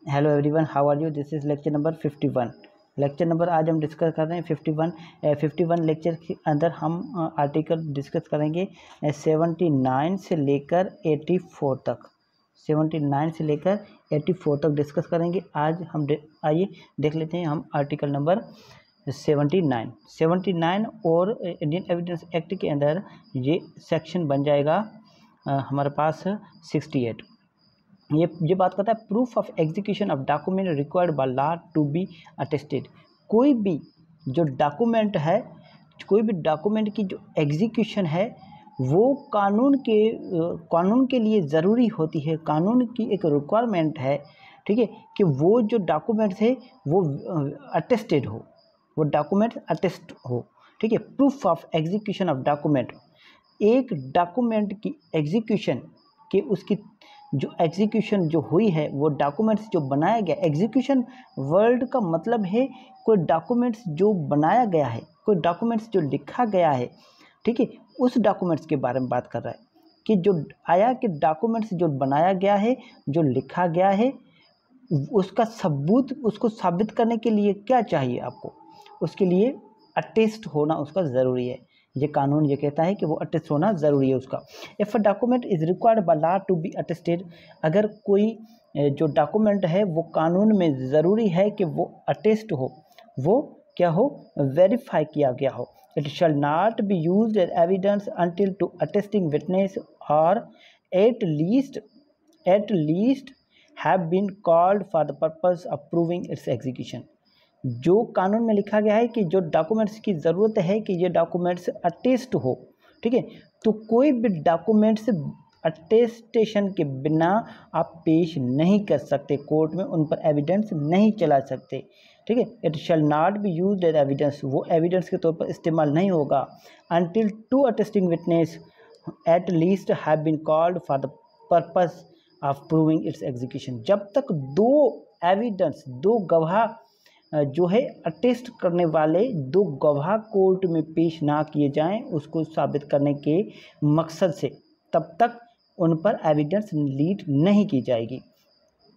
Hello everyone, how are you? This is lecture number 51। Lecture number आज हम discuss कर रहे हैं 51 लेक्चर के अंदर हम आर्टिकल डिस्कस करेंगे 79 से लेकर 84 तक। 79 से लेकर 84 तक डिस्कस करेंगे आज हम। आइए देख लेते हैं हम आर्टिकल नंबर 79 और इंडियन एविडेंस एक्ट के अंदर ये सेक्शन बन जाएगा हमारे पास 68। ये बात करता है proof of execution of document required by law to be attested. कोई भी जो डॉक्यूमेंट है, कोई भी डॉक्यूमेंट की जो एग्जीक्यूशन है वो कानून के लिए ज़रूरी होती है, कानून की एक रिक्वायरमेंट है, ठीक है, कि वो जो डॉक्यूमेंट्स है वो अटेस्टेड हो, वो डॉक्यूमेंट अटेस्ट हो, ठीक है। Proof of execution of document, एक डॉक्यूमेंट की एग्जीक्यूशन के उसकी जो एग्जीक्यूशन जो हुई है वो डॉक्यूमेंट्स जो बनाया गया, एग्जीक्यूशन वर्ड का मतलब है कोई डॉक्यूमेंट्स जो बनाया गया है, कोई डॉक्यूमेंट्स जो लिखा गया है, ठीक है, उस डॉक्यूमेंट्स के बारे में बात कर रहा है कि जो आया कि डॉक्यूमेंट्स जो बनाया गया है, जो लिखा गया है, उसका सबूत, उसको साबित करने के लिए क्या चाहिए आपको, उसके लिए अटेस्ट होना उसका ज़रूरी है। ये कानून ये कहता है कि वो अटेस्ट होना ज़रूरी है उसका। If a document is required by law to be attested, अगर कोई जो डॉक्यूमेंट है वो कानून में ज़रूरी है कि वो अटेस्ट हो, वो क्या हो, वेरीफाई किया गया हो। It shall not be used as evidence until two attesting witness और at least have been called for the purpose of proving its execution. जो कानून में लिखा गया है कि जो डॉक्यूमेंट्स की ज़रूरत है कि ये डॉक्यूमेंट्स अटेस्ट हो, ठीक है, तो कोई भी डॉक्यूमेंट्स अटेस्टेशन के बिना आप पेश नहीं कर सकते, कोर्ट में उन पर एविडेंस नहीं चला सकते, ठीक है। It shall not be used as evidence, वो एविडेंस के तौर पर इस्तेमाल नहीं होगा। Until two attesting witness at least have been called for the purpose of proving its execution, जब तक दो एविडेंस, दो गवाह जो है अटेस्ट करने वाले दो गवाह कोर्ट में पेश ना किए जाएं उसको साबित करने के मकसद से, तब तक उन पर एविडेंस लीड नहीं की जाएगी।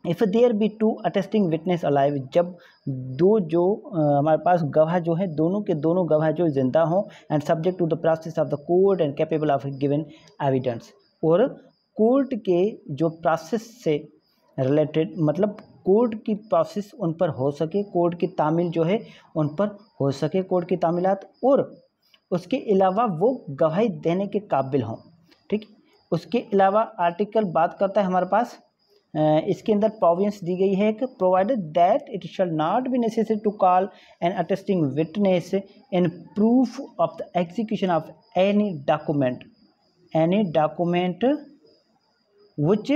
If there be two attesting witness alive, जब दो जो हमारे पास गवाह जो है, दोनों के दोनों गवाह जो जिंदा हों, and subject to the process of the court and capable of given evidence, और कोर्ट के जो प्रोसेस से रिलेटेड, मतलब कोर्ट की प्रोसेस उन पर हो सके, कोर्ट की तामील जो है उन पर हो सके, कोर्ट की तामीलात, और उसके अलावा वो गवाही देने के काबिल हों, ठीक। उसके अलावा आर्टिकल बात करता है हमारे पास, इसके अंदर प्रोविजंस दी गई है कि provided that it shall not be necessary to call an attesting witness in proof of the execution of any document which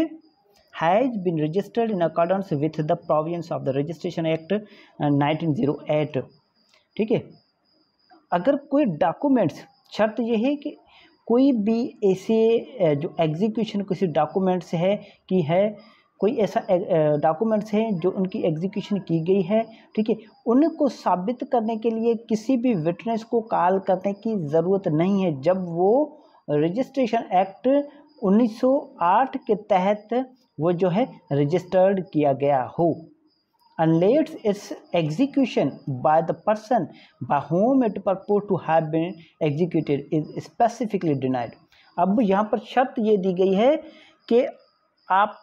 has been registered in accordance with the provisions of the Registration Act 1908, ठीक है। अगर कोई documents, शर्त यह है कि कोई भी ऐसे जो एग्जीक्यूशन किसी डॉक्यूमेंट्स है कि है, कोई ऐसा डॉक्यूमेंट्स है जो उनकी एग्जीक्यूशन की गई है, ठीक है, उनको साबित करने के लिए किसी भी विटनेस को कॉल करने की ज़रूरत नहीं है जब वो रजिस्ट्रेशन एक्ट 1908 के तहत वो जो है रजिस्टर्ड किया गया हो। Unless its execution by the person by whom it purports to have been executed is specifically denied। अब यहाँ पर शर्त ये दी गई है कि आप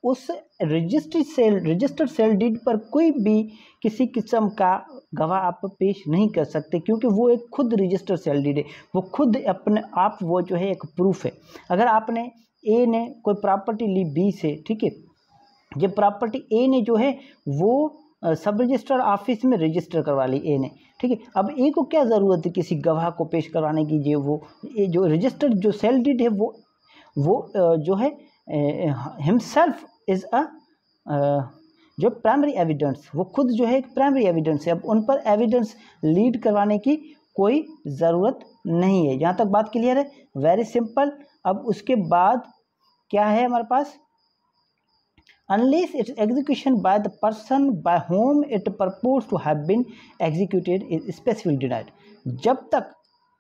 उस रजिस्टर्ड सेल डीड पर कोई भी किसी किस्म का गवाह आप पेश नहीं कर सकते, क्योंकि वो एक खुद रजिस्टर्ड सेल डीड है, वो खुद अपने आप वो जो है एक प्रूफ है। अगर आपने ए ने कोई प्रॉपर्टी ली बी से, ठीक है, ये प्रॉपर्टी ए ने जो है वो सब रजिस्ट्रार ऑफिस में रजिस्टर करवा ली ए ने, ठीक है। अब ए को क्या ज़रूरत है किसी गवाह को पेश करवाने की, जो रजिस्टर्ड जो सेल डीड है वो जो है हिमसेल्फ इज़ अ जो प्राइमरी एविडेंस, वो खुद जो है एक प्राइमरी एविडेंस है। अब उन पर एविडेंस लीड करवाने की कोई ज़रूरत नहीं है। यहाँ तक बात क्लियर है, वेरी सिंपल। अब उसके बाद क्या है हमारे पास, unless its execution by the person by whom it purports to have been executed is specifically denied, जब तक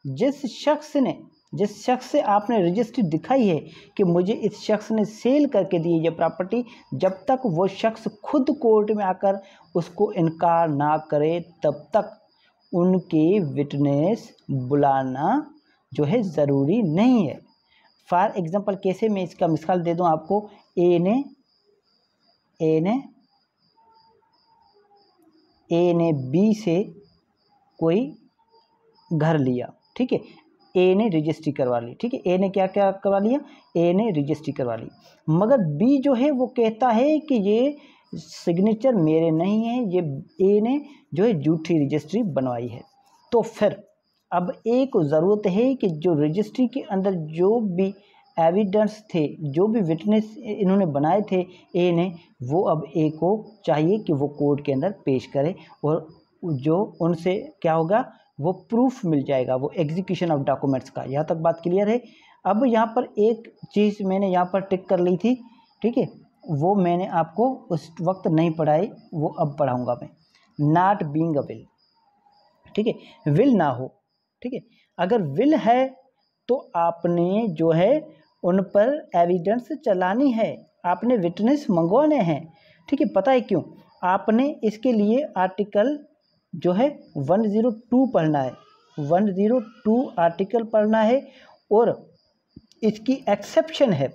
जिस शख्स ने जिस शख्स से आपने रजिस्ट्री दिखाई है कि मुझे इस शख्स ने सेल करके दी ये प्रॉपर्टी, जब तक वो शख्स खुद कोर्ट में आकर उसको इनकार ना करे तब तक उनके विटनेस बुलाना जो है ज़रूरी नहीं है। फॉर एग्जांपल कैसे मैं इसका मिसाल दे दूं आपको। ए ने बी से कोई घर लिया, ठीक है, ए ने रजिस्ट्री करवा ली, ठीक है, ए ने क्या क्या करवा लिया, ए ने रजिस्ट्री करवा ली, मगर बी जो है वो कहता है कि ये सिग्नेचर मेरे नहीं है, ये ए ने जो है झूठी रजिस्ट्री बनवाई है। तो फिर अब ए को ज़रूरत है कि जो रजिस्ट्री के अंदर जो भी एविडेंस थे, जो भी विटनेस इन्होंने बनाए थे ए ने, वो अब ए को चाहिए कि वो कोर्ट के अंदर पेश करे और जो उनसे क्या होगा, वो प्रूफ मिल जाएगा, वो एग्जीक्यूशन ऑफ डॉक्यूमेंट्स का। यहाँ तक बात क्लियर है। अब यहाँ पर एक चीज़ मैंने यहाँ पर टिक कर ली थी, ठीक है, वो मैंने आपको उस वक्त नहीं पढ़ाई, वो अब पढ़ाऊँगा मैं। नॉट बीइंग अ विल, ठीक है, विल ना हो, ठीक है, अगर विल है तो आपने जो है उन पर एविडेंस चलानी है, आपने विटनेस मंगवाने हैं, ठीक है। पता है क्यों? आपने इसके लिए आर्टिकल जो है 102 पढ़ना है, 102 आर्टिकल पढ़ना है और इसकी एक्सेप्शन है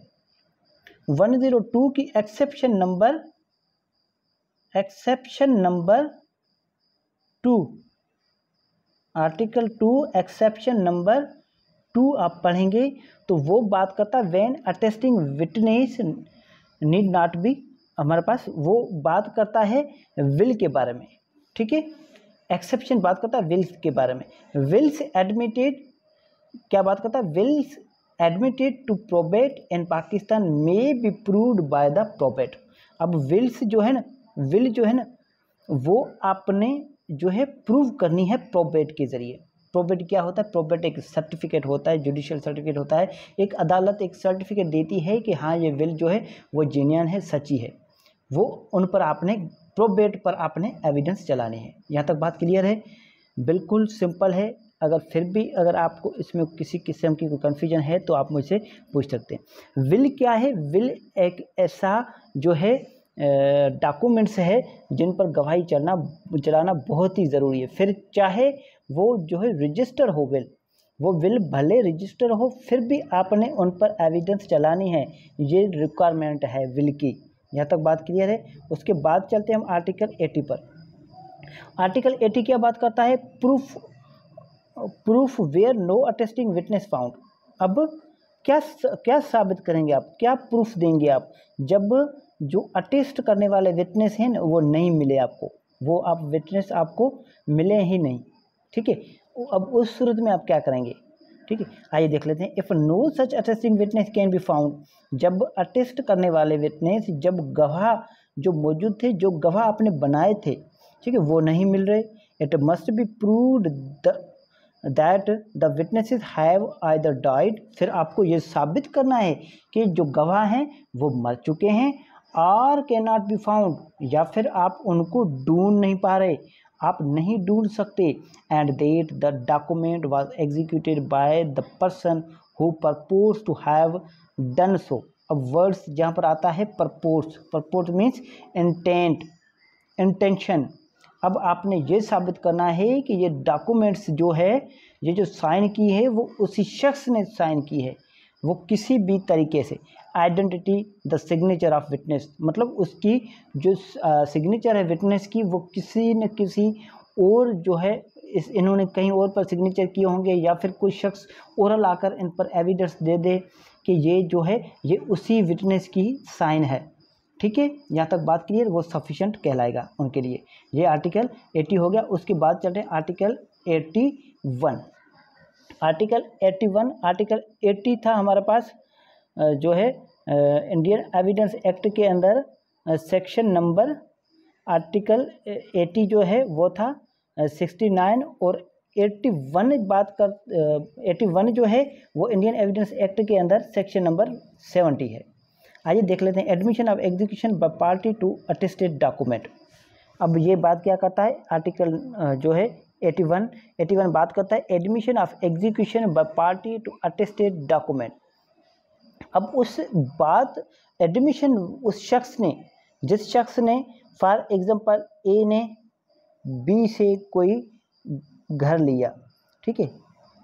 102 की exception number 2, article 2 exception number 2 आप पढ़ेंगे तो वो बात करता है when attesting witness need not be, हमारे पास वो बात करता है विल के बारे में, ठीक है। एक्सेप्शन बात करता है विल्स के बारे में। विल्स एडमिटेड क्या बात करता है? Wills admitted to probate in Pakistan may be proved by the probate. अब विल्स जो है ना, विल जो है ना, वो आपने जो है प्रूव करनी है प्रोबेट के ज़रिए। प्रोबेट क्या होता है? प्रोबेट एक सर्टिफिकेट होता है, जुडिशियल सर्टिफिकेट होता है। एक अदालत एक सर्टिफिकेट देती है कि हाँ ये विल जो है वो जेन्युइन है, सच्ची है, वो उन पर आपने प्रोबेट पर आपने एविडेंस चलाने हैं। यहाँ तक बात क्लियर है? बिल्कुल सिंपल है। अगर फिर भी अगर आपको इसमें किसी किस्म की कोई कन्फ्यूजन है तो आप मुझसे पूछ सकते हैं। विल क्या है? विल एक ऐसा जो है डॉक्यूमेंट्स है जिन पर गवाही चलाना बहुत ही ज़रूरी है। फिर चाहे वो जो है रजिस्टर हो विल, वो विल भले रजिस्टर हो, फिर भी आपने उन पर एविडेंस चलानी है, ये रिक्वायरमेंट है विल की। यहाँ तक बात क्लियर है? उसके बाद चलते हैं हम आर्टिकल 80 पर। आर्टिकल 80 क्या बात करता है? Proof where no attesting witness found. अब क्या साबित करेंगे आप, क्या प्रूफ देंगे आप जब जो अटेस्ट करने वाले विटनेस हैं वो नहीं मिले आपको, वो आप विटनेस आपको मिले ही नहीं, ठीक है। अब उस सूरत में आप क्या करेंगे, ठीक है, आइए देख लेते हैं। If no such attesting witness can be found, जब अटेस्ट करने वाले विटनेस, जब गवाह जो मौजूद थे, जो गवाह आपने बनाए थे, ठीक है, वो नहीं मिल रहे, it must be proved that the witnesses have either died, फिर आपको ये साबित करना है कि जो गवाह हैं वो मर चुके हैं, और कैन नॉट बी फाउंड, या फिर आप उनको ढूंढ नहीं पा रहे, आप नहीं ढूंढ सकते, and that the document was executed by the person who purports to have done so. अब वर्ड्स जहाँ पर आता है परपोज मीन्स इंटेंशन। अब आपने ये साबित करना है कि ये डॉक्यूमेंट्स जो है, ये जो साइन की है वो उसी शख्स ने साइन की है, वो किसी भी तरीके से identity the signature of witness, मतलब उसकी जो सिग्नेचर है विटनेस की, वो किसी न किसी और जो है इन्होंने कहीं और पर सिग्नेचर किए होंगे, या फिर कोई शख्स ओरल आकर इन पर एविडेंस दे दे कि ये जो है ये उसी विटनेस की साइन है, ठीक है। यहाँ तक बात क्लियर? वो सफिशेंट कहलाएगा उनके लिए। ये आर्टिकल 80 हो गया। उसके बाद चलते हैं आर्टिकल 81। आर्टिकल 81, आर्टिकल 80 था हमारे पास जो है इंडियन एविडेंस एक्ट के अंदर सेक्शन नंबर, आर्टिकल 80 जो है वो था 69, और 81 81 जो है वो इंडियन एविडेंस एक्ट के अंदर सेक्शन नंबर 70 है। आइए देख लेते हैं। Admission of execution by party to attested document. अब ये बात क्या करता है? आर्टिकल जो है 81 बात करता है admission of execution by party to attested document. अब उस बात एडमिशन उस शख्स ने, जिस शख्स ने फॉर एग्जांपल ए ने बी से कोई घर लिया, ठीक है,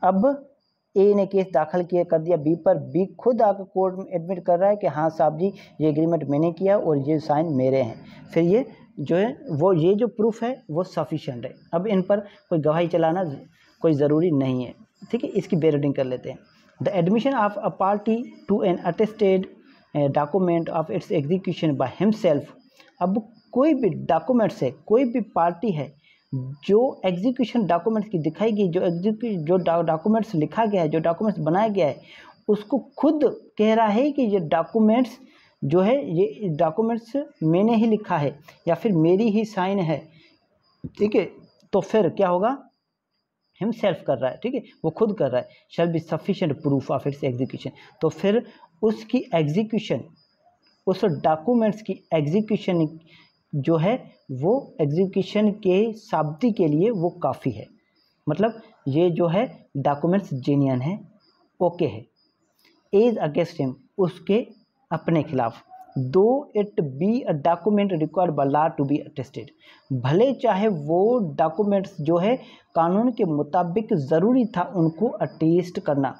अब ए ने केस दाखिल किया कर दिया बी पर, बी खुद आकर कोर्ट में एडमिट कर रहा है कि हाँ साहब जी ये एग्रीमेंट मैंने किया और ये साइन मेरे हैं, फिर ये जो है वो ये जो प्रूफ है वो सफिशिएंट है। अब इन पर कोई गवाही चलाना कोई ज़रूरी नहीं है, ठीक है। इसकी बेरीडिंग कर लेते हैं। The admission of a party to an attested document of its execution by himself. अब कोई भी डॉक्यूमेंट से कोई भी पार्टी है जो एग्जीक्यूशन डॉक्यूमेंट्स की दिखाई गई, जो डॉक्यूमेंट्स लिखा गया है, जो डॉक्यूमेंट्स बनाया गया है, उसको खुद कह रहा है कि ये डॉक्यूमेंट्स जो है ये डॉक्यूमेंट्स मैंने ही लिखा है या फिर मेरी ही साइन है, ठीक है, तो फिर क्या होगा, हिमसेल्फ कर रहा है, ठीक है, वो खुद कर रहा है, shall be sufficient proof of its execution. तो फिर उसकी एग्जीक्यूशन, उस डॉक्यूमेंट्स की एग्जीक्यूशन जो है वो एग्जीक्यूशन के शाब्दी के लिए वो काफ़ी है, मतलब ये जो है डॉक्यूमेंट्स जेन्युइन है, ओके है। एज अगेंस्ट हिम, उसके अपने खिलाफ, though it be a document required by law to be attested, भले चाहे वो डॉक्यूमेंट्स जो है कानून के मुताबिक ज़रूरी था उनको अटेस्ट करना,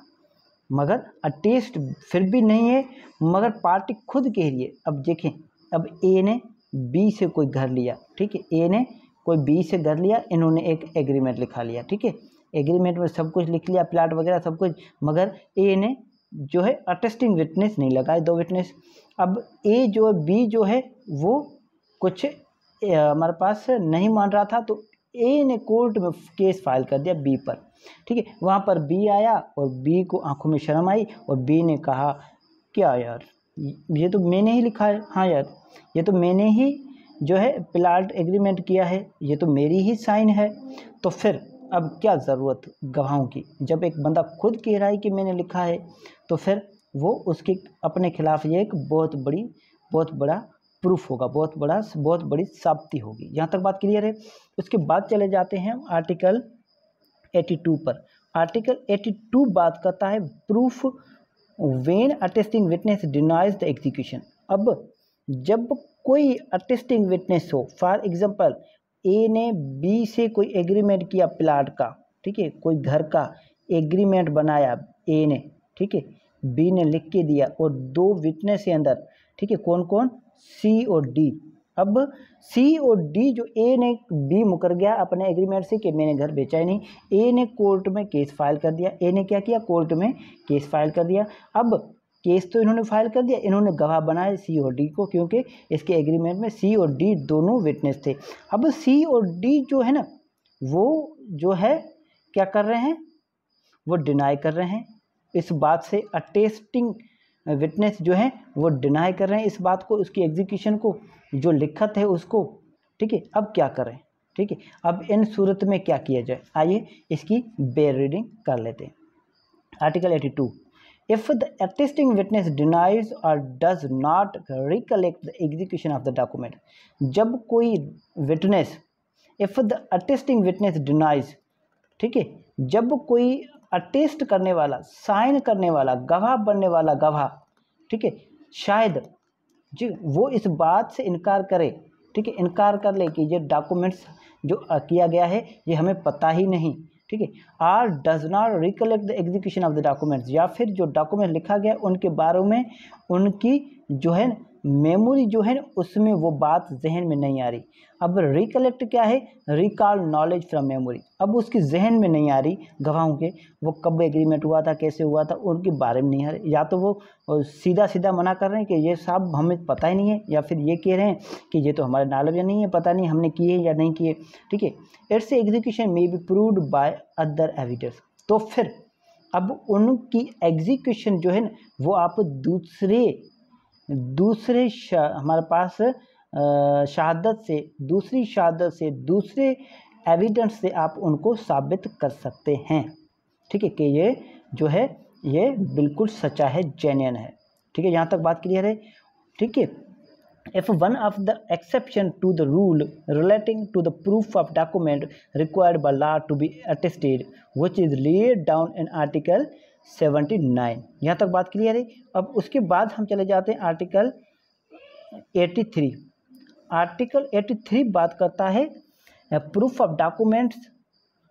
मगर अटेस्ट फिर भी नहीं है, मगर पार्टी खुद कह रही है। अब देखें, अब ए ने बी से कोई घर लिया, ठीक है, ए ने कोई बी से घर लिया, इन्होंने एक एग्रीमेंट लिखा लिया, ठीक है, एग्रीमेंट में सब कुछ लिख लिया, प्लाट वगैरह सब कुछ, मगर ए ने जो है अटेस्टिंग विटनेस नहीं लगाए, दो विटनेस। अब ए जो है बी जो है वो कुछ हमारे पास नहीं मान रहा था, तो ए ने कोर्ट में केस फाइल कर दिया बी पर, ठीक है। वहाँ पर बी आया और बी को आंखों में शर्म आई और बी ने कहा क्या यार ये तो मैंने ही लिखा है, हाँ यार ये तो मैंने ही जो है प्लाट एग्रीमेंट किया है, ये तो मेरी ही साइन है। तो फिर अब क्या ज़रूरत गवाहों की, जब एक बंदा खुद कह रहा है कि मैंने लिखा है, तो फिर वो उसके अपने खिलाफ ये एक बहुत बड़ा प्रूफ होगा, बहुत बड़ी साबिती होगी। यहाँ तक बात क्लियर है। उसके बाद चले जाते हैं आर्टिकल 82 पर। आर्टिकल 82 बात करता है proof when attesting witness denies the execution. अब जब कोई अटेस्टिंग विटनेस हो, फॉर एग्जांपल ए ने बी से कोई एग्रीमेंट किया प्लाट का, ठीक है, कोई घर का एग्रीमेंट बनाया ए ने, ठीक है, बी ने लिख के दिया और दो विटनेस के अंदर, ठीक है, कौन कौन, सी और डी। अब सी और डी जो ए ने बी मुकर गया अपने एग्रीमेंट से कि मैंने घर बेचा ही नहीं, ए ने कोर्ट में केस फाइल कर दिया, ए ने क्या किया, कोर्ट में केस फाइल कर दिया। अब केस तो इन्होंने फाइल कर दिया, इन्होंने गवाह बनाए सी और डी को, क्योंकि इसके एग्रीमेंट में सी और डी दोनों विटनेस थे। अब सी और डी जो है ना वो जो है क्या कर रहे हैं, वो डिनाई कर रहे हैं इस बात से, अटेस्टिंग विटनेस जो है वो डिनाई कर रहे हैं इस बात को, उसकी एग्जीक्यूशन को, जो लिखत है उसको, ठीक है। अब क्या करें, ठीक है, अब इन सूरत में क्या किया जाए, आइए इसकी बेयर रीडिंग कर लेते हैं। Article 82, if the attesting witness denies or does not recollect the execution of the document, जब कोई witness, if the attesting witness denies, ठीक है, जब कोई अटेस्ट करने वाला, साइन करने वाला, गवाह बनने वाला गवाह, ठीक है, शायद जी वो इस बात से इनकार करे, ठीक है, इनकार कर ले कि ये डॉक्यूमेंट्स जो किया गया है ये हमें पता ही नहीं, ठीक है, or does not recollect the execution of the documents, या फिर जो डॉक्यूमेंट लिखा गया उनके बारे में उनकी जो है मेमोरी जो है उसमें वो बात जहन में नहीं आ रही। अब रिकलेक्ट क्या है, रिकॉल नॉलेज फ्रॉम मेमोरी। अब उसकी जहन में नहीं आ रही गवाहों के, वो कब एग्रीमेंट हुआ था, कैसे हुआ था, उनके बारे में नहीं आ रही, या तो वो सीधा सीधा मना कर रहे हैं कि ये साहब हमें पता ही नहीं है, या फिर ये कह रहे हैं कि ये तो हमारे नॉलेज में नहीं है, पता नहीं हमने किए या नहीं किए, ठीक है। It's execution may be proved by other evidence. तो फिर अब उनकी एग्जीक्यूशन जो है ना वो आप दूसरे हमारे पास शहादत से, दूसरी शहादत से, दूसरे एविडेंस से आप उनको साबित कर सकते हैं, ठीक है, कि ये जो है ये बिल्कुल सच्चा है, जेन्युइन है, ठीक है। यहाँ तक बात क्लियर है, ठीक है। if one of the exception to the rule relating to the proof of document required by law to be attested which is laid down in article 79। यहाँ तक बात क्लियर है। अब उसके बाद हम चले जाते हैं आर्टिकल 83। आर्टिकल 83 बात करता है proof of document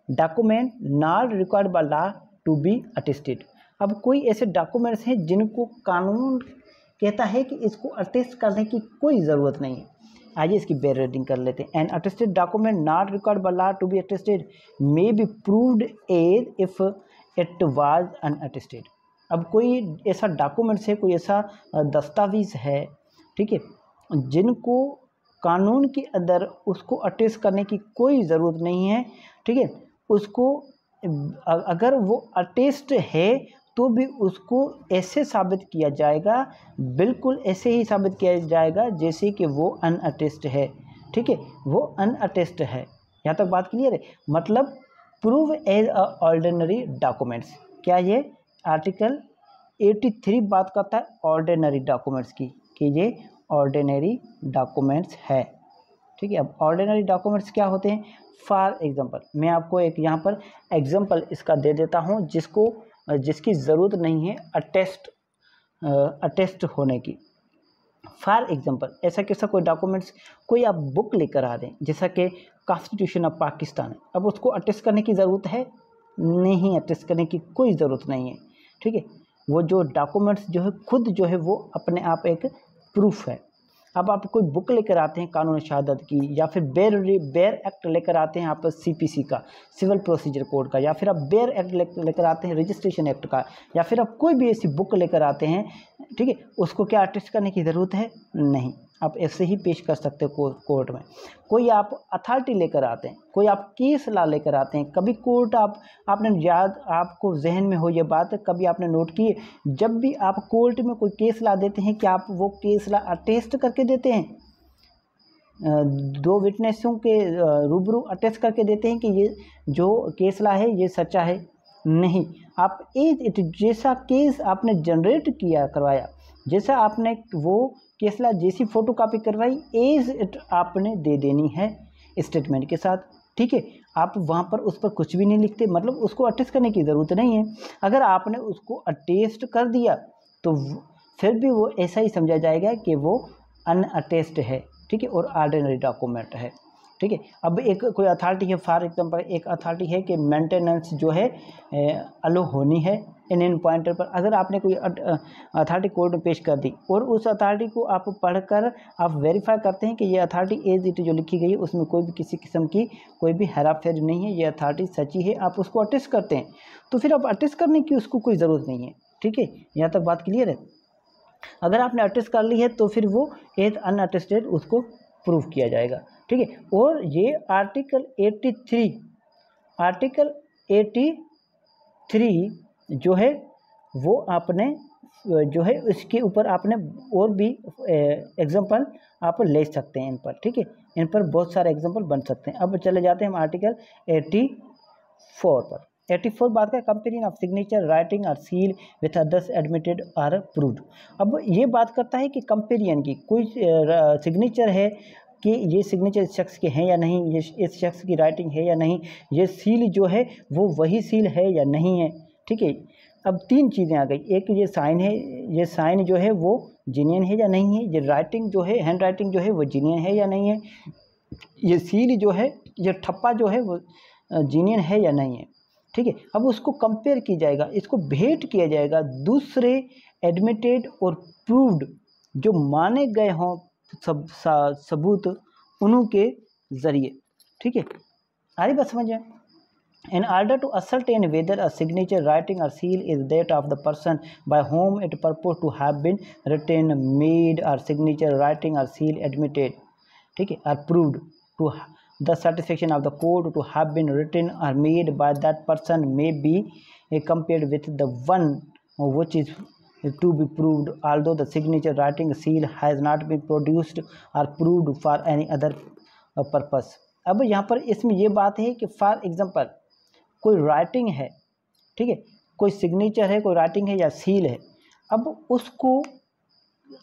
not required by law to be attested. अब कोई ऐसे डॉक्यूमेंट्स हैं जिनको कानून कहता है कि इसको अटेस्ट करने की कोई ज़रूरत नहीं है। आइए इसकी बेयर रीडिंग कर लेते हैं। An attested document not required by law to be attested may be proved as if it was unattested. अब कोई ऐसा डॉक्यूमेंट्स है, कोई ऐसा दस्तावेज़ है, ठीक है, जिनको कानून के अंदर उसको अटेस्ट करने की कोई ज़रूरत नहीं है, ठीक है, उसको अगर वो अटेस्ट है तो भी उसको ऐसे साबित किया जाएगा, बिल्कुल ऐसे ही साबित किया जाएगा जैसे कि वो अनअटेस्ट है, ठीक है, वो अनअटेस्ट है। यहाँ तक बात क्लियर है। मतलब prove as a ordinary documents. क्या ये आर्टिकल 83 बात करता है ऑर्डिनरी डॉक्यूमेंट्स की, कि ये ऑर्डिनरी डॉक्यूमेंट्स है, ठीक है। अब ऑर्डिनरी डॉक्यूमेंट्स क्या होते हैं? फॉर एग्जांपल मैं आपको एक यहाँ पर एग्जांपल इसका दे देता हूँ जिसकी ज़रूरत नहीं है अटेस्ट होने की। फॉर एग्जांपल ऐसा कैसा कोई डॉक्यूमेंट्स, कोई आप बुक लेकर आ दें जैसा कि कॉन्स्टिट्यूशन ऑफ पाकिस्तान है, अब उसको अटेस्ट करने की ज़रूरत है? नहीं, अटेस्ट करने की कोई ज़रूरत नहीं है, ठीक है। वो जो डॉक्यूमेंट्स जो है खुद जो है वो अपने आप एक प्रूफ है। अब आप कोई बुक लेकर आते हैं कानून शहादत की, या फिर बेयर एक्ट लेकर आते हैं आप सीपीसी का, सिविल प्रोसीजर कोड का, या फिर आप बेयर एक्ट लेकर आते हैं रजिस्ट्रेशन एक्ट का, या फिर आप कोई भी ऐसी बुक लेकर आते हैं, ठीक है, उसको क्या अटेस्ट करने की ज़रूरत है? नहीं, आप ऐसे ही पेश कर सकते हो कोर्ट में। कोई आप अथॉरिटी लेकर आते हैं, कोई आप केस ला लेकर आते हैं, कभी कोर्ट आपने याद, आपको जहन में हो ये बात, कभी आपने नोट की, जब भी आप कोर्ट में कोई केस ला देते हैं क्या आप वो केस ला अटेस्ट करके देते हैं? दो विटनेसों के रूबरू अटेस्ट करके देते हैं कि ये जो केस ला है ये सच्चा है? नहीं, आप इट जैसा केस आपने जनरेट किया करवाया, जैसा आपने वो केसला जैसी फ़ोटोकॉपी करवाई एज इट आपने दे देनी है स्टेटमेंट के साथ, ठीक है। आप वहाँ पर उस पर कुछ भी नहीं लिखते, मतलब उसको अटेस्ट करने की ज़रूरत नहीं है। अगर आपने उसको अटेस्ट कर दिया तो फिर भी वो ऐसा ही समझा जाएगा कि वो अनअटेस्ट है, ठीक है, और ऑर्डिनरी डॉक्यूमेंट है, ठीक है। अब एक कोई अथॉरिटी है, फॉर एग्जांपल एक अथॉरिटी है कि मेंटेनेंस जो है अलो होनी है इन पॉइंटर पर। अगर आपने कोई अथॉरिटी कोर्ट में पेश कर दी और उस अथॉरिटी को आप पढ़कर आप वेरीफाई करते हैं कि ये अथॉरिटी एज इट जो लिखी गई है उसमें कोई भी किसी किस्म की कोई भी हेराफेरी नहीं है, ये अथॉरिटी सच्ची है, आप उसको अटेस्ट करते हैं, तो फिर आप अटेस्ट करने की उसको कोई ज़रूरत नहीं है, ठीक है। यहाँ तक बात क्लियर है। अगर आपने अटेस्ट कर ली है तो फिर वो एज अनअटेस्टेड उसको प्रूव किया जाएगा, ठीक है। और ये आर्टिकल 83 जो है वो आपने जो है उसके ऊपर आपने और भी एग्जांपल आप ले सकते हैं इन पर, ठीक है, इन पर बहुत सारे एग्जांपल बन सकते हैं। अब चले जाते हैं हम आर्टिकल 84 पर। 84 बात का कंपेयरिंग ऑफ सिग्नेचर राइटिंग और सील विथ अदर्स एडमिटेड और प्रूव्ड। अब ये बात करता है कि कंपेरियन की, कोई सिग्नेचर है कि ये सिग्नेचर इस शख्स के हैं या नहीं, ये इस शख्स की राइटिंग है या नहीं, ये सील जो है वो वही सील है या नहीं है, ठीक है। अब तीन चीज़ें आ गई, एक ये साइन है, ये साइन जो है वो जीनियन है या नहीं है, ये राइटिंग जो है हैंड राइटिंग जो है वो जीनियन है या नहीं है, ये सील जो है, ये ठप्पा जो है वो जीनियन है या नहीं है, ठीक है। अब उसको कंपेयर किया जाएगा, इसको भेंट किया जाएगा दूसरे एडमिटेड और प्रूव्ड जो माने गए हों सबूत उन्हों के ज़रिए, ठीक है। आ रही बात समझ में? In order to ascertain whether a signature, writing or seal is that of the person by whom it purports to have been written, made, or signature, writing or seal admitted, ठीक है, are proved to the satisfaction of the court to have been written or made by that person may be compared with the one which is to be proved, although the signature, writing, seal has not been produced or proved for any other purpose। अब यहाँ पर इसमें ये बात है कि for example कोई writing है, ठीक है, कोई सिग्नेचर है, कोई राइटिंग है या सील है, अब उसको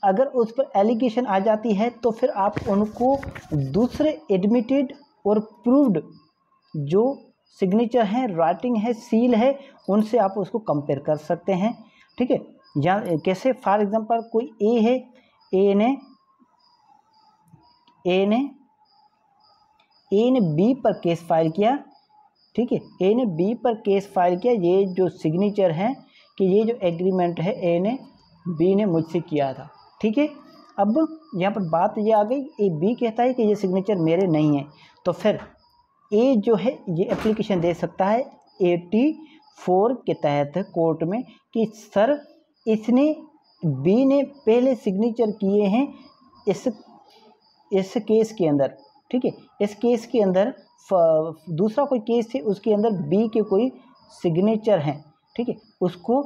अगर उस पर एलिगेशन आ जाती है तो फिर आप उनको दूसरे एडमिटेड और प्रूव्ड जो सिग्नेचर हैं, राइटिंग है, सील है, उनसे आप उसको कंपेयर कर सकते हैं। ठीक है, या कैसे, फॉर एग्जांपल कोई ए है, ए ने बी पर केस फाइल किया। ठीक है, ए ने बी पर केस फाइल किया, ये जो सिग्नेचर है कि ये जो एग्रीमेंट है ए ने बी ने मुझसे किया था। ठीक है, अब यहाँ पर बात ये आ गई, ए बी कहता है कि ये सिग्नेचर मेरे नहीं है, तो फिर ए जो है ये एप्लीकेशन दे सकता है 84 के तहत कोर्ट में कि सर इसने बी ने पहले सिग्नेचर किए हैं इस केस के अंदर। ठीक है, इस केस के अंदर दूसरा कोई केस है उसके अंदर बी के कोई सिग्नेचर हैं। ठीक है, उसको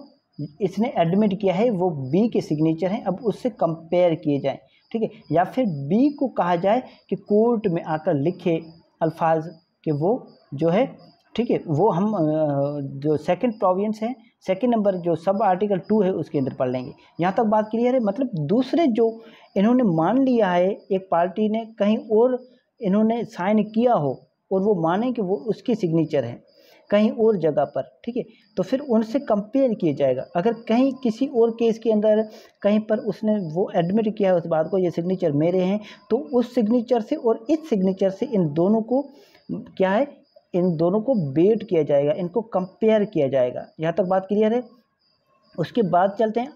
इसने एडमिट किया है, वो बी के सिग्नेचर हैं, अब उससे कंपेयर किए जाएं। ठीक है, या फिर बी को कहा जाए कि कोर्ट में आकर लिखे अल्फाज कि वो जो है, ठीक है, वो हम जो सेकंड प्रोविंस है, सेकंड नंबर जो सब आर्टिकल 2 है उसके अंदर पढ़ लेंगे। यहाँ तक बात क्लियर है। मतलब दूसरे जो इन्होंने मान लिया है, एक पार्टी ने कहीं और इन्होंने साइन किया हो और वो माने कि वो उसकी सिग्नेचर है कहीं और जगह पर। ठीक है, तो फिर उनसे कंपेयर किया जाएगा। अगर कहीं किसी और केस के अंदर कहीं पर उसने वो एडमिट किया है उस बात को, ये सिग्नेचर मेरे हैं, तो उस सिग्नेचर से और इस सिग्नेचर से इन दोनों को क्या है, इन दोनों को वेट किया जाएगा, इनको कंपेयर किया जाएगा। यहाँ तक बात क्लियर है। उसके बाद चलते हैं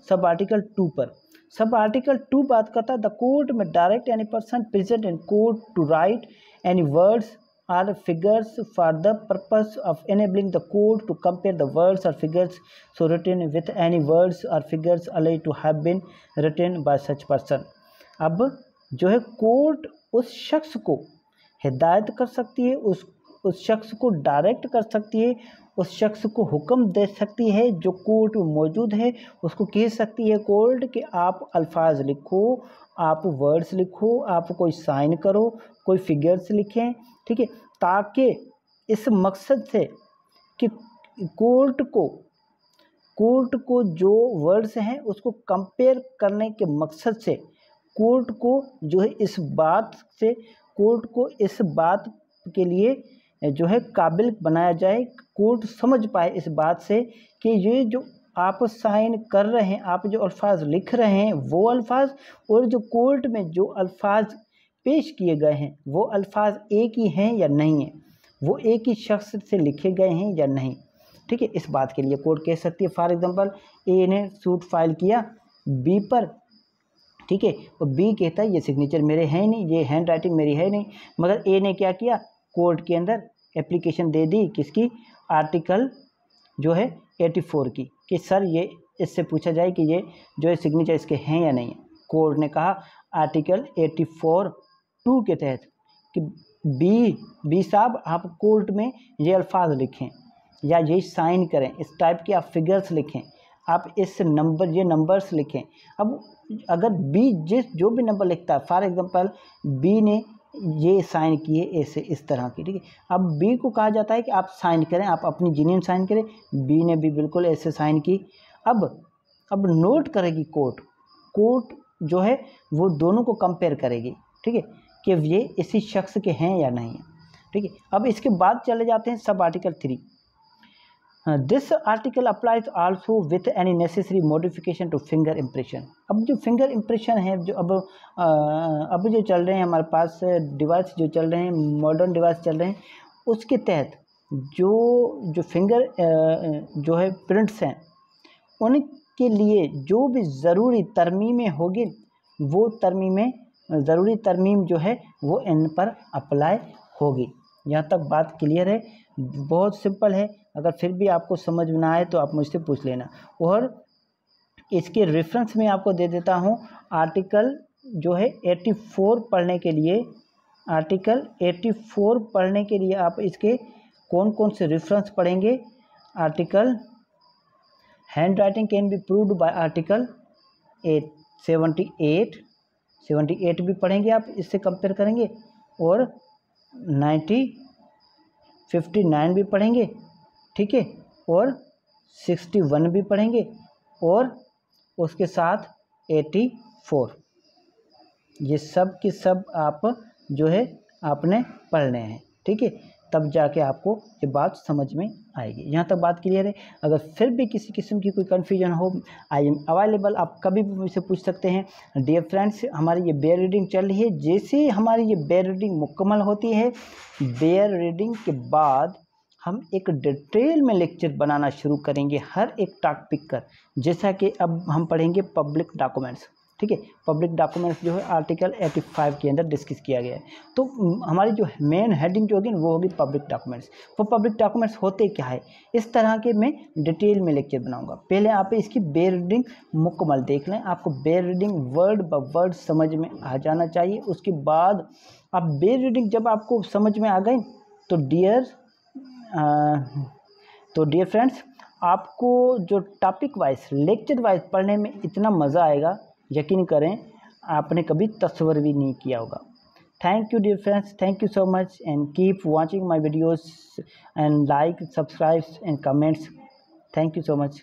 सब आर्टिकल 2 पर। सब आर्टिकल 2 बात करता है, द कोर्ट में direct any person present in court to write any words or figures for the purpose of enabling the court to compare the words or figures so written with any words or figures alleged to have been written by such person। अब जो है court उस शख्स को हिदायत कर सकती है, उस शख्स को डायरेक्ट कर सकती है, उस शख्स को हुक्म दे सकती है जो कोर्ट में मौजूद है, उसको कह सकती है कोर्ट कि आप अल्फाज लिखो, आप वर्ड्स लिखो, आप कोई साइन करो, कोई फिगर्स लिखें। ठीक है, ताकि इस मकसद से कि कोर्ट को जो वर्ड्स हैं उसको कंपेयर करने के मकसद से कोर्ट को जो है कोर्ट को इस बात के लिए जो है काबिल बनाया जाए, कोर्ट समझ पाए इस बात से कि ये जो आप साइन कर रहे हैं, आप जो अल्फाज लिख रहे हैं वो अल्फाज, और जो कोर्ट में जो अल्फाज पेश किए गए हैं वो अल्फाज एक ही हैं या नहीं हैं, वो एक ही शख्स से लिखे गए हैं या नहीं। ठीक है, इस बात के लिए कोर्ट कह सकती है। फॉर एग्जांपल ए ने सूट फाइल किया बी पर। ठीक है, और बी कहता है ये सिग्नेचर मेरे हैं नहीं, ये हैंड राइटिंग मेरी है नहीं, मगर ए ने क्या किया, कोर्ट के अंदर एप्लीकेशन दे दी किसकी, आर्टिकल जो है 84 की, कि सर ये इससे पूछा जाए कि ये जो है सिग्नेचर इसके हैं या नहीं है। कोर्ट ने कहा आर्टिकल 84(2) के तहत कि बी साहब आप कोर्ट में ये अल्फाज लिखें या ये साइन करें, इस टाइप के आप फिगर्स लिखें, आप ये नंबर्स लिखें। अब अगर बी जो भी नंबर लिखता है, फॉर एग्जांपल बी ने ये साइन किए ऐसे इस तरह की। ठीक है, अब बी को कहा जाता है कि आप साइन करें, आप अपनी जेन्युइन साइन करें। बी ने भी बिल्कुल ऐसे साइन की। अब नोट करेगी कोर्ट जो है वो दोनों को कंपेयर करेगी। ठीक है, कि ये इसी शख्स के हैं या नहीं है। ठीक है, अब इसके बाद चले जाते हैं sub article 3। This article applies also with any necessary modification two finger impression. अब जो फिंगर इम्प्रेशन है, जो अब जो चल रहे हैं हमारे पास डिवाइस जो चल रहे हैं, मॉडर्न डिवाइस चल रहे हैं, उसके तहत जो फिंगर जो है प्रिंट्स हैं, उनके लिए जो भी ज़रूरी तरमीमें होगी, वो ज़रूरी तरमीम जो है वो इन पर अप्लाई होगी। यहाँ तक बात क्लियर है, बहुत सिंपल है। अगर फिर भी आपको समझ में ना आए तो आप मुझसे पूछ लेना। और इसके रेफरेंस में आपको दे देता हूँ, आर्टिकल जो है 84 पढ़ने के लिए, आर्टिकल 84 पढ़ने के लिए आप इसके कौन कौन से रेफरेंस पढ़ेंगे। Article hand writing can be proved bye article 78 भी पढ़ेंगे आप, इससे कंपेयर करेंगे, और 59 भी पढ़ेंगे। ठीक है, और 61 भी पढ़ेंगे, और उसके साथ 84। ये सब के सब आप जो है आपने पढ़ने हैं, ठीक है, तब जाके आपको ये बात समझ में आएगी। यहाँ तक बात क्लियर है। अगर फिर भी किसी किस्म की कोई कन्फ्यूजन हो, आई एम अवेलेबल, आप कभी भी मुझसे पूछ सकते हैं। डियर फ्रेंड्स, हमारी ये बेयर रीडिंग चल रही है। जैसे ही हमारी ये बेयर रीडिंग मुकम्मल होती है, बेयर रीडिंग के बाद हम एक डिटेल में लेक्चर बनाना शुरू करेंगे हर एक टॉपिक का। जैसा कि अब हम पढ़ेंगे पब्लिक डॉक्यूमेंट्स, ठीक है। पब्लिक डॉक्यूमेंट्स जो है आर्टिकल 85 के अंदर डिस्कस किया गया है। तो हमारी जो मेन हेडिंग जो होगी वो होगी पब्लिक डॉक्यूमेंट्स। वो पब्लिक डॉक्यूमेंट्स होते क्या है, इस तरह के मैं डिटेल में लेक्चर बनाऊंगा। पहले आप इसकी बेयर रीडिंग मुकम्मल देख लें। आपको बेयर रीडिंग वर्ड ब वर्ड समझ में आ जाना चाहिए। उसके बाद आप बेयर रीडिंग जब आपको समझ में आ गई तो डियर फ्रेंड्स, आपको जो टॉपिक वाइज लेक्चर वाइज पढ़ने में इतना मज़ा आएगा, यकीन करें आपने कभी तस्वर भी नहीं किया होगा। Thank you dear friends, thank you so much and keep watching my videos and like, subscribe and comments. Thank you so much.